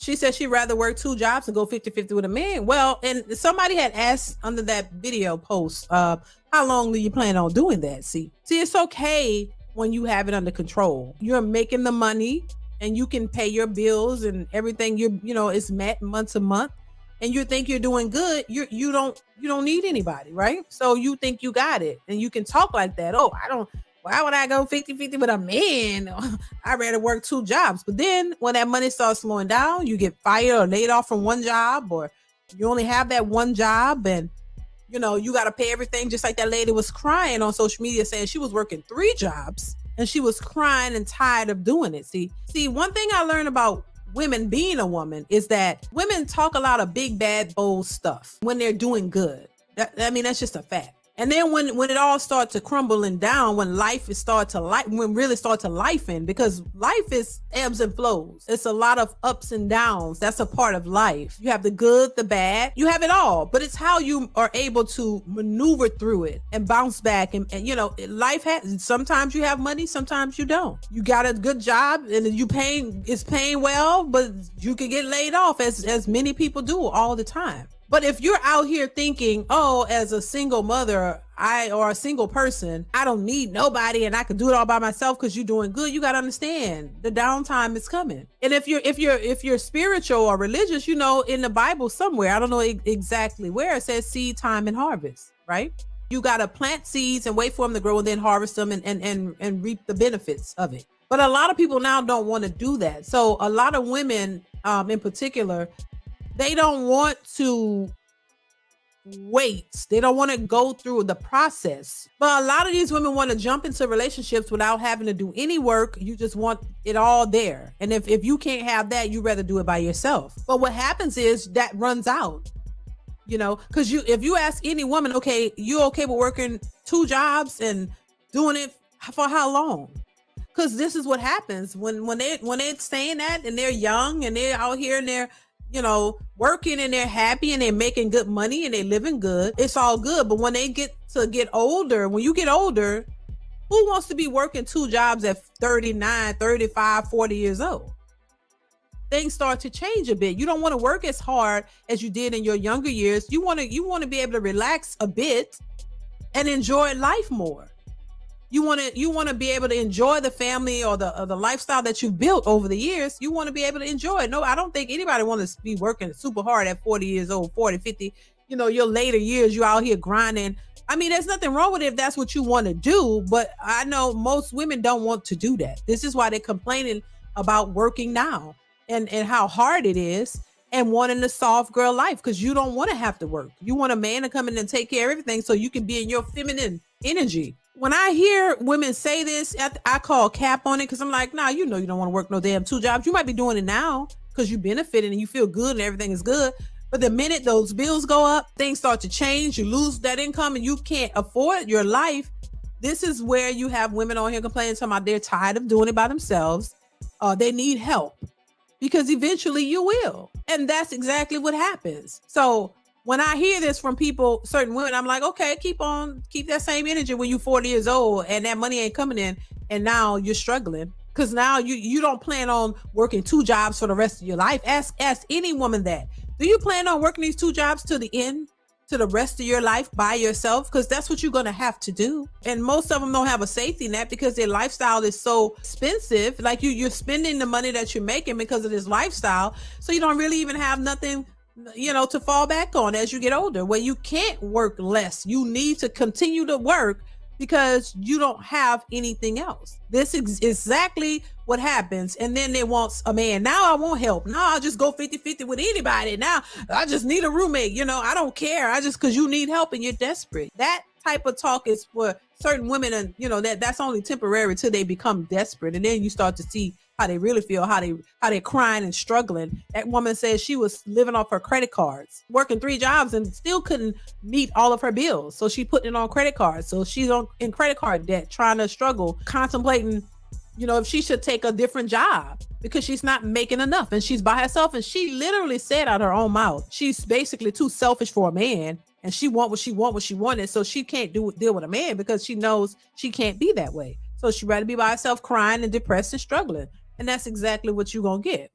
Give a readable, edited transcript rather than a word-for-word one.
She said she'd rather work 2 jobs and go 50-50 with a man. Well, and somebody had asked under that video post, how long do you plan on doing that? See, it's okay when you have it under control. You're making the money and you can pay your bills and everything it's met month to month. And you think you're doing good, you don't need anybody, right? So you think you got it and you can talk like that. Oh, why would I go 50-50 with a man? I'd rather work 2 jobs. But then when that money starts slowing down, you get fired or laid off from one job, or you only have that one job and you got to pay everything. Just like that lady was crying on social media saying she was working 3 jobs and she was crying and tired of doing it. See, one thing I learned about women being a woman is that women talk a lot of big, bad, bold stuff when they're doing good. That's just a fact. And then when it all starts to crumble and down, when really start to life in, because life is ebbs and flows. It's a lot of ups and downs. That's a part of life. You have the good, the bad, you have it all, but it's how you are able to maneuver through it and bounce back. And life sometimes you have money, sometimes you don't. You got a good job and it's paying well, but you can get laid off as many people do all the time. But if you're out here thinking, oh, as a single mother, or a single person, I don't need nobody and I can do it all by myself because you're doing good, you got to understand the downtime is coming. And if you're spiritual or religious, in the Bible somewhere, I don't know exactly where, it says seed time and harvest, right? You got to plant seeds and wait for them to grow and then harvest them and reap the benefits of it. But a lot of people now don't want to do that. So a lot of women in particular, they don't want to wait. They don't want to go through the process. But a lot of these women want to jump into relationships without having to do any work. You just want it all there. And if you can't have that, you'd rather do it by yourself. But what happens is that runs out, because if you ask any woman, okay, you okay with working 2 jobs and doing it for how long? Because this is what happens when they're saying that and they're young and they're out here and they're working and they're happy and they're making good money and they're living good. It's all good. But when they get older, when you get older, who wants to be working 2 jobs at 39, 35, 40 years old? Things start to change a bit. You don't want to work as hard as you did in your younger years. You want to be able to relax a bit and enjoy life more. You want to be able to enjoy the family or the lifestyle that you've built over the years. You want to be able to enjoy it. No, I don't think anybody wants to be working super hard at 40 years old, 40, 50, your later years, you're out here grinding. There's nothing wrong with it if that's what you want to do, but I know most women don't want to do that. This is why they're complaining about working now and how hard it is and wanting the soft girl life, because you don't want to have to work. You want a man to come in and take care of everything so you can be in your feminine energy. When I hear women say this, I call cap on it, because I'm like, nah, you don't want to work no damn 2 jobs. You might be doing it now because you benefited and you feel good and everything is good. But the minute those bills go up, things start to change. You lose that income and you can't afford your life. This is where you have women on here complaining, talking about they're tired of doing it by themselves. They need help, because eventually you will. And that's exactly what happens. So when I hear this from certain women, I'm like, okay, keep that same energy when you're 40 years old and that money ain't coming in and now you're struggling. Because now you don't plan on working 2 jobs for the rest of your life. Ask any woman that. Do you plan on working these 2 jobs to the end, to the rest of your life by yourself? Because that's what you're going to have to do. And most of them don't have a safety net because their lifestyle is so expensive. Like you're spending the money that you're making because of this lifestyle. So you don't really even have nothing to fall back on as you get older, where you can't work less. You need to continue to work because you don't have anything else. This is exactly what happens. And then they want a man. Now I won't help. Now I'll just go 50-50 with anybody. Now I just need a roommate. I don't care. Because you need help and you're desperate. That type of talk is for certain women, and that's only temporary till they become desperate. And then you start to see how they really feel, how they're crying and struggling. That woman says she was living off her credit cards, working 3 jobs and still couldn't meet all of her bills. So she put it on credit cards. So she's in credit card debt, trying to struggle, contemplating, if she should take a different job because she's not making enough and she's by herself. And she literally said out her own mouth, she's basically too selfish for a man. And she want what she wanted. So she can't deal with a man because she knows she can't be that way. So she'd rather be by herself crying and depressed and struggling. And that's exactly what you're going to get.